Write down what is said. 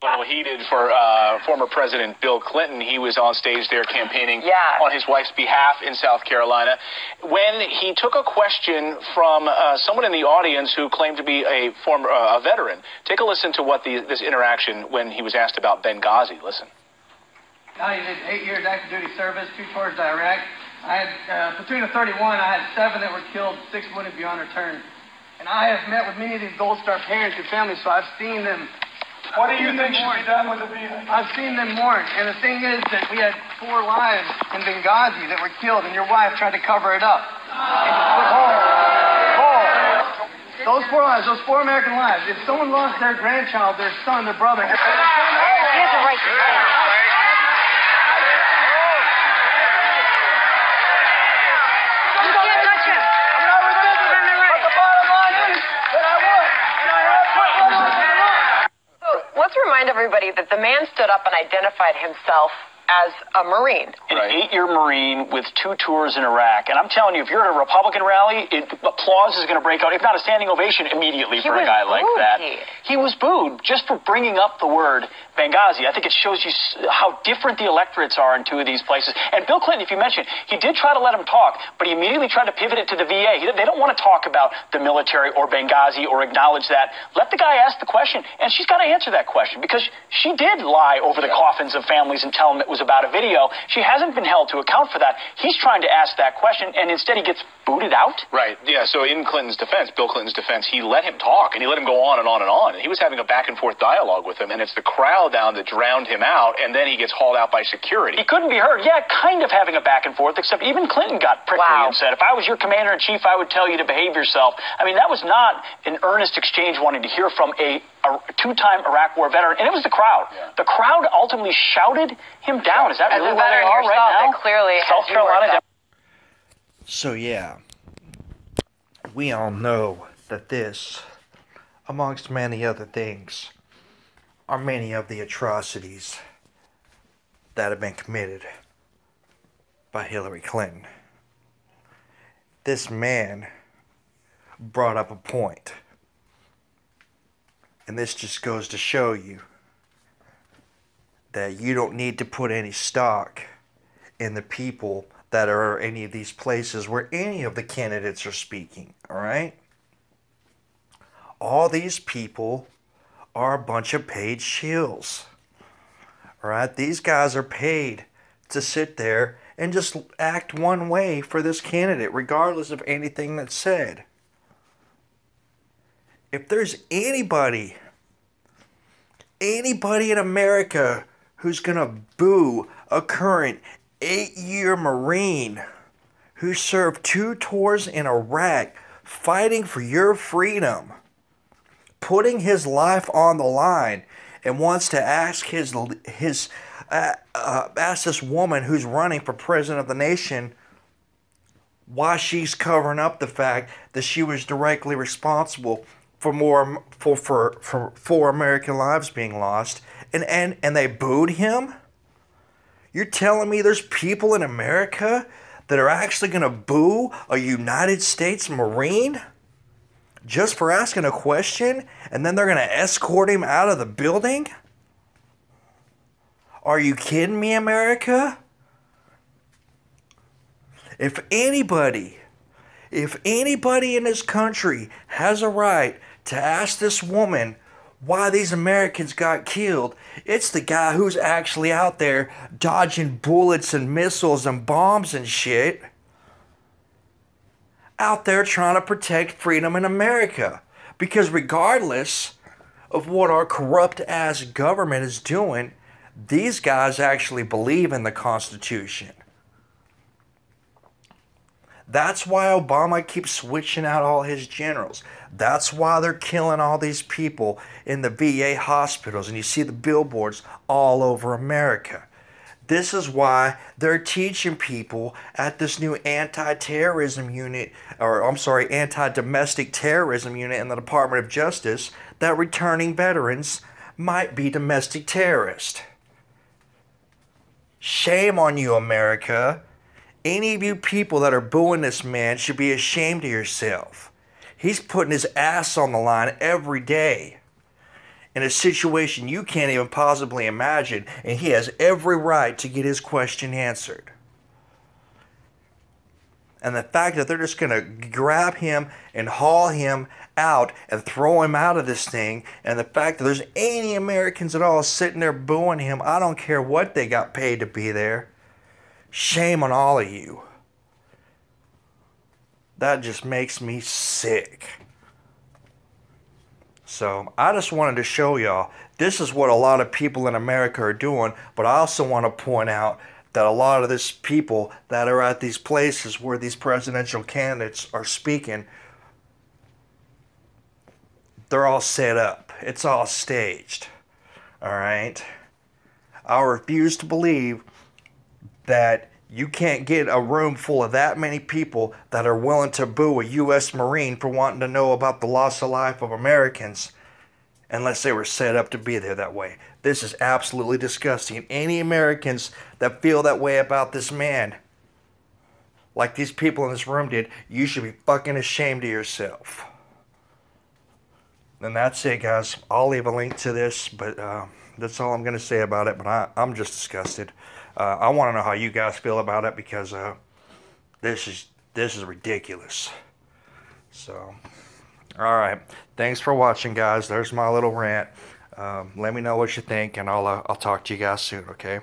A little heated for former President Bill Clinton. He was on stage there campaigning on his wife's behalf in South Carolina when he took a question from someone in the audience who claimed to be a former veteran. Take a listen to what this interaction when he was asked about Benghazi. Listen. I did 8 years active duty service, 2 tours to Iraq. I had platoon of 31. I had 7 that were killed, 6 wounded beyond return. And I have met with many of these Gold Star parents and families, so I've seen them. What do you think should be done with the VA? I've seen them mourn, and the thing is that we had 4 lives in Benghazi that were killed, and your wife tried to cover it up. Those 4 lives, those 4 American lives, if someone lost their grandchild, their son, their brother... He has a right to say. Let's remind everybody that the man stood up and identified himself as a Marine. An 8-year Marine with 2 tours in Iraq. And I'm telling you, if you're at a Republican rally, applause is going to break out, if not a standing ovation immediately for a guy like that. He was booed just for bringing up the word Benghazi. I think it shows you how different the electorates are in 2 of these places. And Bill Clinton, if you mentioned, he did try to let him talk, but he immediately tried to pivot it to the VA. They don't want to talk about the military or Benghazi or acknowledge that. Let the guy ask the question, and she's got to answer that question because she did lie over the coffins of families and tell them it was about a video. She hasn't been held to account for that. He's trying to ask that question, and instead he gets booted out. Right, yeah, so in Clinton's defense, Bill Clinton's defense, he let him talk, and he let him go on and on and on, and he was having a back-and-forth dialogue with him, and it's the crowd down that drowned him out, and then he gets hauled out by security. He couldn't be heard. Yeah, kind of having a back-and-forth, except even Clinton got prickly and said, if I was your commander-in-chief, I would tell you to behave yourself. I mean, that was not an earnest exchange wanting to hear from a 2-time Iraq War veteran, and it was the crowd. The crowd ultimately shouted him down. Is that really where they are right now? Clearly South Carolina. So yeah, we all know that this, amongst many other things, are many of the atrocities that have been committed by Hillary Clinton. This man brought up a point. And this just goes to show you that you don't need to put any stock in the people that are any of these places where any of the candidates are speaking, alright? All these people are a bunch of paid shills, alright? These guys are paid to sit there and just act one way for this candidate, regardless of anything that's said. If there's anybody in America who's gonna boo a current 8-year Marine who served 2 tours in Iraq, fighting for your freedom, putting his life on the line, and wants to ask ask this woman who's running for president of the nation why she's covering up the fact that she was directly responsible for 4 American lives being lost, and they booed him? You're telling me there's people in America that are actually going to boo a United States Marine just for asking a question, and then they're going to escort him out of the building? Are you kidding me, America? If anybody in this country has a right to ask this woman why these Americans got killed, it's the guy who's actually out there dodging bullets and missiles and bombs and shit. Out there trying to protect freedom in America. Because regardless of what our corrupt-ass government is doing, these guys actually believe in the Constitution. That's why Obama keeps switching out all his generals. That's why they're killing all these people in the VA hospitals. And you see the billboards all over America. This is why they're teaching people at this new anti-terrorism unit, or I'm sorry, anti-domestic terrorism unit in the Department of Justice, that returning veterans might be domestic terrorists. Shame on you, America. Any of you people that are booing this man should be ashamed of yourself. He's putting his ass on the line every day. in a situation you can't even possibly imagine, and he has every right to get his question answered. And the fact that they're just going to grab him and haul him out and throw him out of this thing, and the fact that there's any Americans at all sitting there booing him, I don't care what they got paid to be there. Shame on all of you. That just makes me sick. So I just wanted to show y'all, this is what a lot of people in America are doing, but I also want to point out that a lot of these people that are at these places where these presidential candidates are speaking, they're all set up. It's all staged. All right? I refuse to believe that you can't get a room full of that many people that are willing to boo a U.S. Marine for wanting to know about the loss of life of Americans unless they were set up to be there that way. This is absolutely disgusting. Any Americans that feel that way about this man, like these people in this room did, you should be fucking ashamed of yourself. And that's it, guys. I'll leave a link to this, but that's all I'm going to say about it. But I'm just disgusted. I want to know how you guys feel about it, because this is ridiculous. So, all right. Thanks for watching, guys. There's my little rant. Let me know what you think, and I'll talk to you guys soon, okay?